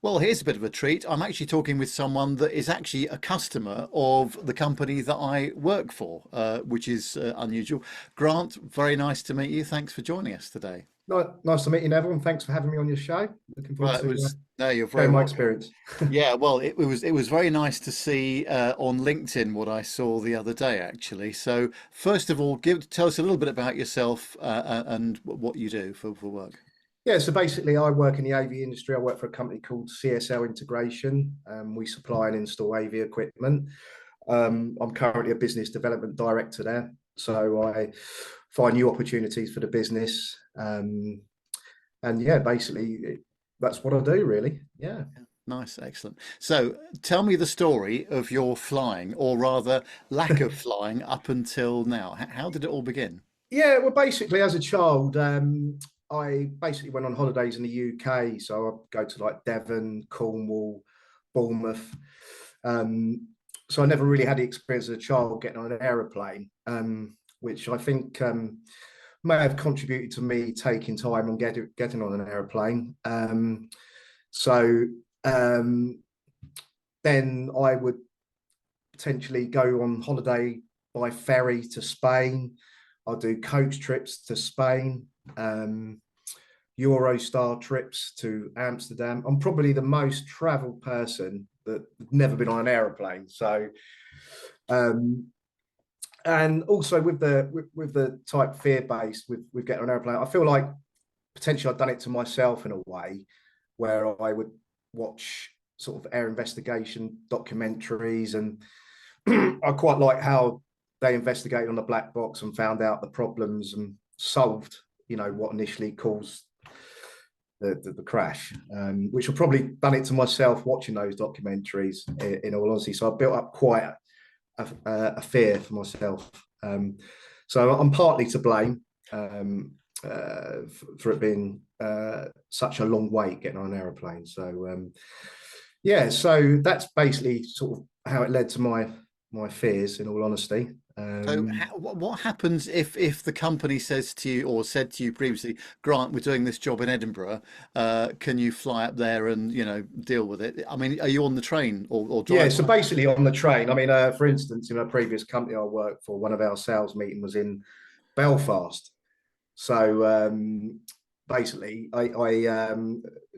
Well, here's a bit of a treat. I'm actually talking with someone that is actually a customer of the company that I work for, which is unusual. Grant, very nice to meet you. Thanks for joining us today. Nice to meet you, Neville, and thanks for having me on your show. Looking forward Well, it to was, no, you're very sharing my welcome. experience. Yeah, well, it was very nice to see on LinkedIn what I saw the other day, actually. So, first of all, tell us a little bit about yourself and what you do for work. Yeah, so basically, I work in the AV industry. I work for a company called CSL Integration. We supply and install AV equipment. I'm currently a business development director there, so I find new opportunities for the business. And yeah, basically, that's what I do, really. Yeah. Nice, excellent. So, tell me the story of your flying, or rather, lack of flying up until now. How did it all begin? Yeah, well, basically, as a child, I basically went on holidays in the UK. So I'd go to like Devon, Cornwall, Bournemouth. So I never really had the experience as a child getting on an aeroplane, which I think may have contributed to me taking time on getting on an aeroplane. So um, then I would potentially go on holiday by ferry to Spain. I'll do coach trips to Spain, Eurostar trips to Amsterdam. I'm probably the most traveled person that never been on an aeroplane. So, um, and also with the type fear based with getting on an airplane, I feel like potentially I've done it to myself in a way where I would watch sort of air investigation documentaries, and I quite like how they investigated on the black box and found out the problems and solved, what initially caused the crash, which I've probably done it to myself watching those documentaries, in all honesty. So I built up quite a fear for myself. So I'm partly to blame, for it being such a long wait getting on an aeroplane. So yeah, so that's basically sort of how it led to my fears, in all honesty. So, what happens if the company says to you or said to you previously, Grant, we're doing this job in Edinburgh, can you fly up there and deal with it? I mean, are you on the train or Yeah, driving? so basically on the train, I mean, for instance, in a previous company I worked for, one of our sales meeting was in Belfast. So basically, I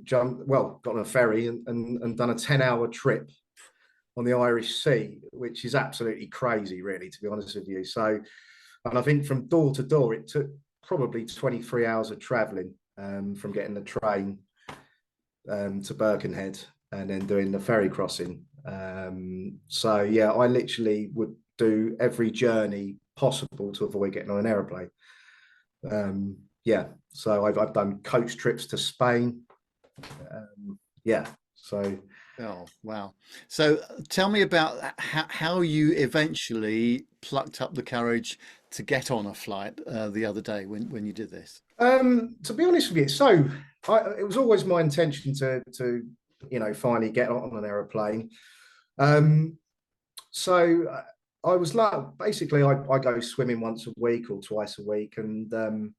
jumped, well, got on a ferry and done a 10-hour trip on the Irish Sea, which is absolutely crazy, really, to be honest with you. So, and I think from door to door, it took probably 23 hours of traveling, from getting the train to Birkenhead and then doing the ferry crossing. So, yeah, I literally would do every journey possible to avoid getting on an aeroplane. Yeah, so I've done coach trips to Spain. Yeah, so Oh, wow. So tell me about how you eventually plucked up the courage to get on a flight the other day when you did this. To be honest with you, so it was always my intention to finally get on an aeroplane. Um, so I was like, basically, I go swimming once a week or twice a week, and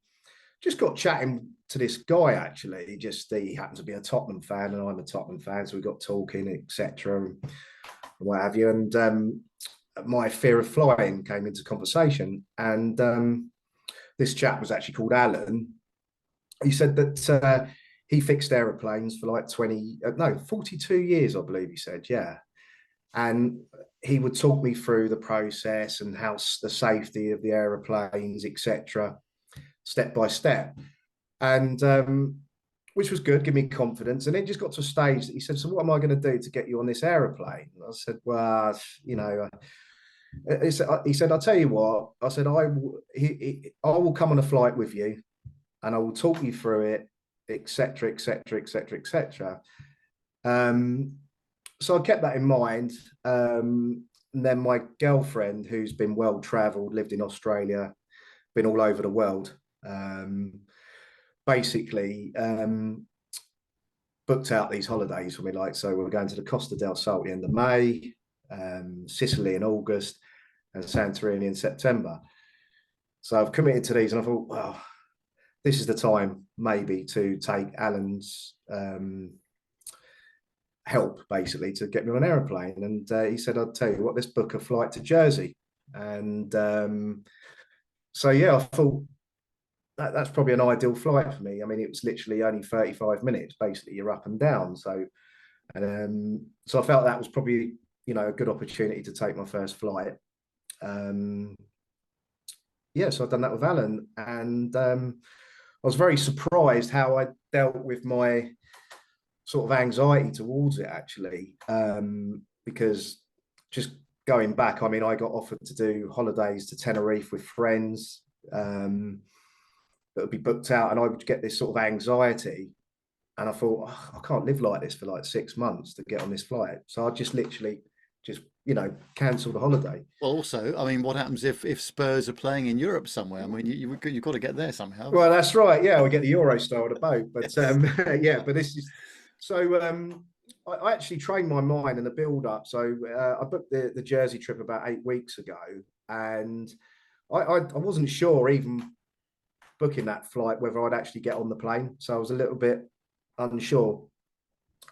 just got chatting to this guy. Actually, he happened to be a Tottenham fan, and I'm a Tottenham fan, so we got talking, etc., and what have you. And my fear of flying came into conversation, and this chap was actually called Alan. He said that he fixed aeroplanes for like 20, no, 42 years, I believe he said, yeah. And he would talk me through the process and how the safety of the aeroplanes, etc., step by step. And which was good, give me confidence. And it just got to a stage that he said, "So what am I going to do to get you on this aeroplane?" And I said, "Well, he said, I'll tell you what." I said, I will come on a flight with you and I will talk you through it, etc., etc., etc., etc." So I kept that in mind. And then my girlfriend, who's been well travelled, lived in Australia, been all over the world, basically booked out these holidays for me. Like, so we're going to the Costa del Sol at the end of May, Sicily in August, and Santorini in September. So I've committed to these, and I thought, well, this is the time maybe to take Alan's help basically to get me on an aeroplane. And he said, "I'll tell you what, let's book a flight to Jersey." And so yeah, I thought that's probably an ideal flight for me. I mean, it was literally only 35 minutes. Basically, you're up and down. So I felt that was probably, a good opportunity to take my first flight. Um, yeah, so I've done that with Alan, and I was very surprised how I dealt with my sort of anxiety towards it, actually, because just going back, I mean, I got offered to do holidays to Tenerife with friends that would be booked out, and I would get this sort of anxiety. And I thought, oh, I can't live like this for like 6 months to get on this flight. So I just literally just, cancelled the holiday. Well, also, I mean, what happens if Spurs are playing in Europe somewhere? I mean, you've got to get there somehow, haven't Well, you? that's right. Yeah, we get the Euro style on a boat. But Yes. yeah, but this is so I actually trained my mind in the build up. So I booked the Jersey trip about 8 weeks ago, and I wasn't sure even booking that flight whether I'd actually get on the plane. So I was a little bit unsure.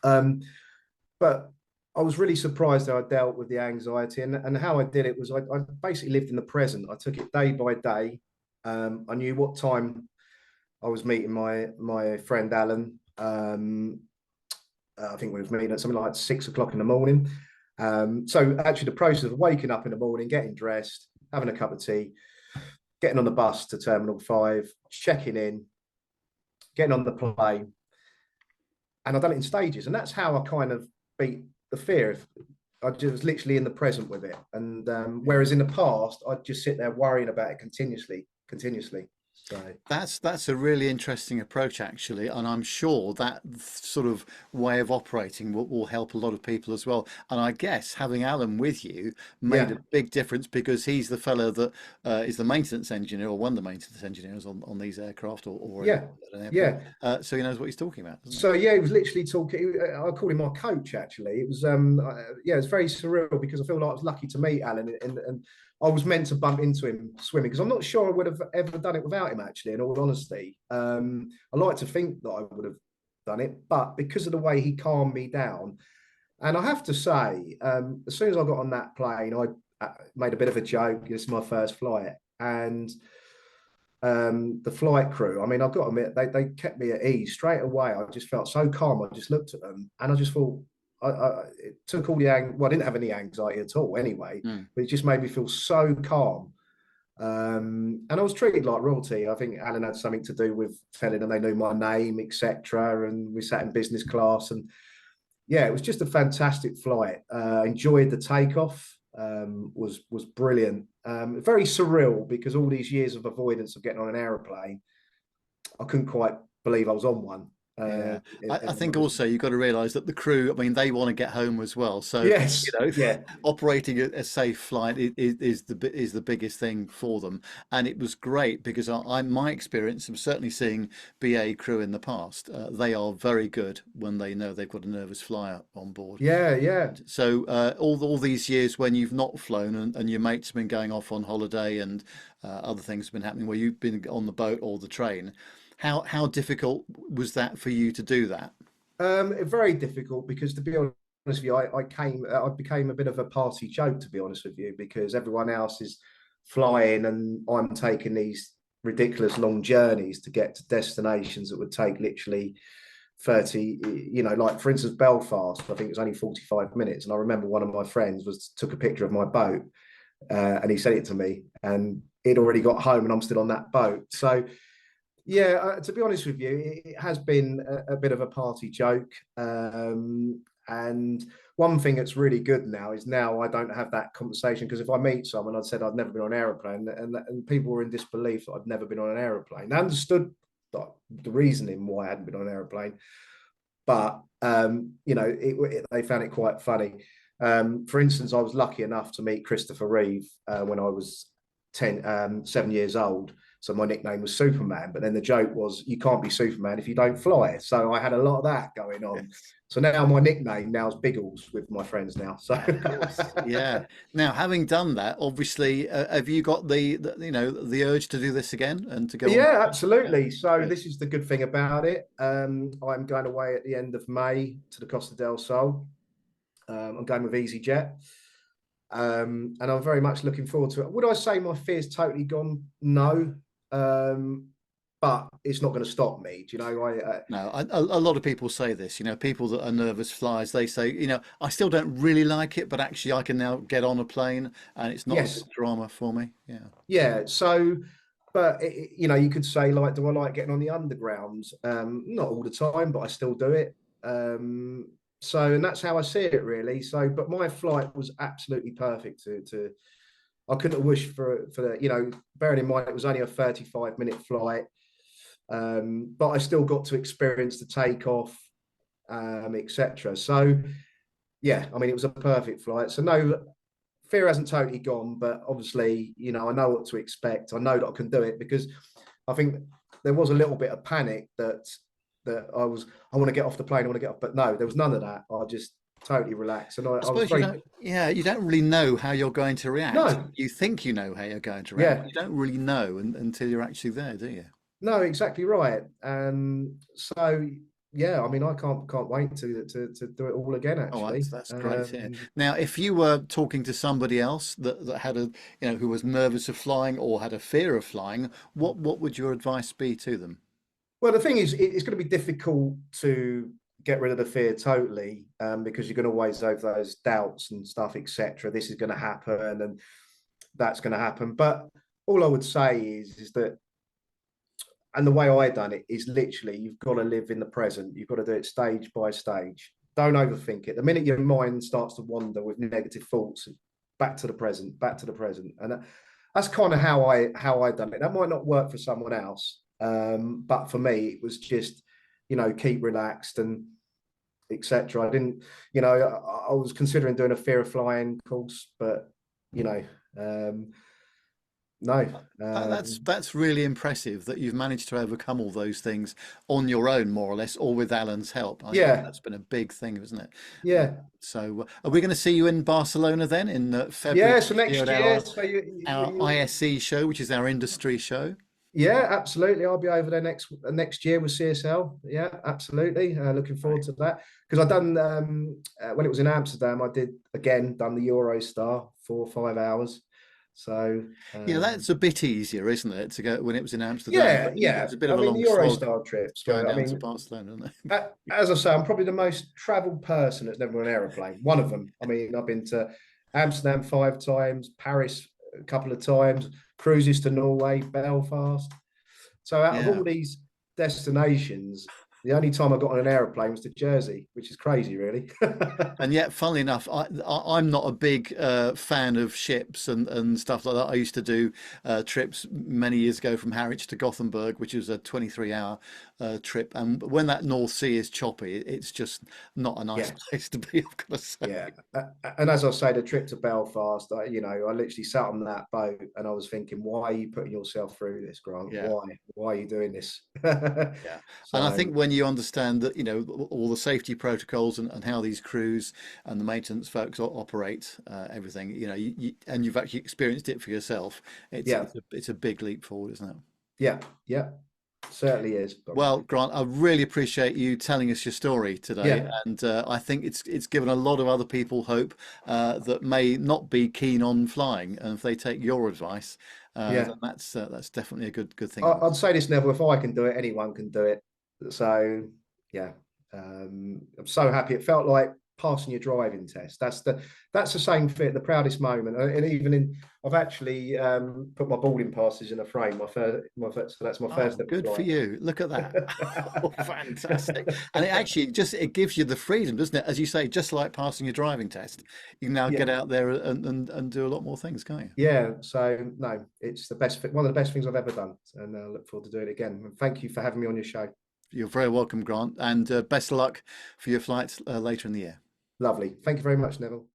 But I was really surprised how I dealt with the anxiety, and how I did it was I basically lived in the present. I took it day by day. I knew what time I was meeting my friend Alan. I think we was meeting at something like 6 o'clock in the morning. So actually, the process of waking up in the morning, getting dressed, having a cup of tea, getting on the bus to Terminal 5, checking in, getting on the plane, and I've done it in stages, and that's how I kind of beat the fear. I just was literally in the present with it, and Yeah. whereas in the past I'd just sit there worrying about it continuously. So That's a really interesting approach, actually, and I'm sure that sort of way of operating will help a lot of people as well. And I guess having Alan with you made a yeah, big difference because he's the fellow that is the maintenance engineer or one of the maintenance engineers on these aircraft or yeah, at an airport. yeah. So he knows what he's talking about, doesn't So yeah, he was literally talking. I called him my coach. Actually, it was yeah, it's very surreal because I feel like I was lucky to meet Alan, and I was meant to bump into him swimming because I'm not sure I would have ever done it without him. Actually, in all honesty, I like to think that I would have done it, but because of the way he calmed me down, and I have to say, as soon as I got on that plane, I made a bit of a joke. This is my first flight, and the flight crew, I mean, I've got to admit, they kept me at ease straight away. I just felt so calm. I just looked at them and I just thought, it took all the well, I didn't have any anxiety at all anyway, he? but it just made me feel so calm. And I was treated like royalty. I think Alan had something to do with telling them they knew my name, etc. And we sat in business class, and yeah, it was just a fantastic flight. Enjoyed the takeoff. Was brilliant. Very surreal because all these years of avoidance of getting on an aeroplane, I couldn't quite believe I was on one. Yeah, I And think also you've got to realise that the crew, I mean, they want to get home as well. So, yes, yeah, operating a safe flight is the biggest thing for them. And it was great because my experience of certainly seeing BA crew in the past, they are very good when they know they've got a nervous flyer on board. yeah, yeah. And so, all these years when you've not flown and your mates have been going off on holiday and other things have been happening where you've been on the boat or the train. How difficult was that for you to do that? Very difficult because, to be honest with you, I became a bit of a party joke, to be honest with you, because everyone else is flying and I'm taking these ridiculous long journeys to get to destinations that would take literally 30, like for instance, Belfast, I think it was only 45 minutes. And I remember one of my friends took a picture of my boat and he sent it to me, and he'd already got home and I'm still on that boat. So yeah, to be honest with you, it has been a bit of a party joke. And one thing that's really good now is now I don't have that conversation, because if I meet someone, I'd said I'd never been on an aeroplane, and people were in disbelief that I'd never been on an aeroplane. They understood the reasoning why I hadn't been on an aeroplane, but they found it quite funny. For instance, I was lucky enough to meet Christopher Reeve when I was 7 years old. So my nickname was Superman. But then the joke was, you can't be Superman if you don't fly. So I had a lot of that going on. Yes. So now my nickname now is Biggles with my friends now. So Yeah, of course. Yeah. Now, having done that, obviously, have you got the urge to do this again and to go on? yeah, Yeah. absolutely. So Good. this is the good thing about it. I'm going away at the end of May to the Costa del Sol. I'm going with EasyJet. And I'm very much looking forward to it. Would I say my fear's totally gone? No. Um, but it's not going to stop me. Do you know? No, a lot of people say this, people that are nervous flyers, they say, I still don't really like it, but actually I can now get on a plane and it's not a yes, big drama for me. Yeah. yeah. So, but you could say like, do I like getting on the underground? Not all the time, but I still do it. So, and that's how I see it really. So, but my flight was absolutely perfect. To I couldn't have wished for the, bearing in mind it was only a 35-minute flight. But I still got to experience the takeoff, etc. So yeah, I mean it was a perfect flight. So no, fear hasn't totally gone, but obviously, I know what to expect. I know that I can do it because I think there was a little bit of panic that I want to get off the plane, I want to get off, but no, there was none of that. I just totally relaxed, and I I was suppose you very don't, yeah, you don't really know how you're going to react. no, You think you know how you're going to react, but yeah, you don't really know until you're actually there, do you? no, exactly right. And so yeah, I mean, I can't wait to do it all again. Oh, Actually, that's great to hear. Now, if you were talking to somebody else that had who was nervous of flying or had a fear of flying, what would your advice be to them? well, the thing is, it's going to be difficult to get rid of the fear totally, because you're going to always have those doubts and stuff, etc. This is going to happen, and that's going to happen. But all I would say is that, and the way I done it is literally, you've got to live in the present. You've got to do it stage by stage. Don't overthink it. The minute your mind starts to wander with negative thoughts, back to the present, back to the present, and that's kind of how I done it. That might not work for someone else, but for me, it was just, keep relaxed and etc. I didn't, I was considering doing a fear of flying course, but you know, um, no, That's really impressive that you've managed to overcome all those things on your own, more or less, or with Alan's help. yeah, That's been a big thing, isn't it? Uh, yeah. so, are we going to see you in Barcelona then in February Yeah, so next year next at year, our so our ISE show, which is our industry show? yeah, absolutely. I'll be over there next year with CSL. Yeah, absolutely. Looking forward Right. to that because I done when it was in Amsterdam. I done the Eurostar 4 or 5 hours. So Yeah, that's a bit easier, isn't it, to go when it was in Amsterdam? yeah, But it yeah. was a bit I of a mean, the long slog Eurostar trips going were. I down to mean, Barcelona, isn't it? as I say, I'm probably the most travelled person that's never on an aeroplane. One of them. I mean, I've been to Amsterdam 5 times, Paris a couple of times, cruises to Norway, Belfast. So out of Yeah. all these destinations, the only time I got on an aeroplane was to Jersey, which is crazy, really. And yet, funnily enough, I'm not a big fan of ships and stuff like that. I used to do trips many years ago from Harwich to Gothenburg, which was a 23-hour trip. And when that North Sea is choppy, it's just not a nice Yeah, place to be, I've got to say. yeah. And as I say, the trip to Belfast, I literally sat on that boat and I was thinking, why are you putting yourself through this, Grant? Yeah. Why? Why are you doing this? Yeah, and I So think when you understand that, all the safety protocols and how these crews and the maintenance folks operate, everything, and you've actually experienced it for yourself, yeah, it's a big leap forward, isn't it? yeah, yeah, certainly is. Well, Grant, I really appreciate you telling us your story today, Yeah, and I think it's given a lot of other people hope that may not be keen on flying, and if they take your advice, yeah. then that's definitely a good thing. I'd say this, Neville, if I can do it, anyone can do it. So yeah, I'm so happy. It felt like passing your driving test. That's the same fit, the proudest moment. And even I've actually put my boarding passes in a frame. So that's my Oh, first ever good for flight. you. Look at that. Oh, fantastic. And it actually it gives you the freedom, doesn't it? As you say, just like passing your driving test, you can now get Yeah, out there and do a lot more things, can't you? yeah. So no, it's the best fit, one of the best things I've ever done, and I look forward to doing it again. And thank you for having me on your show. You're very welcome, Grant, and best of luck for your flights later in the year. Lovely. Thank you very much, Neville.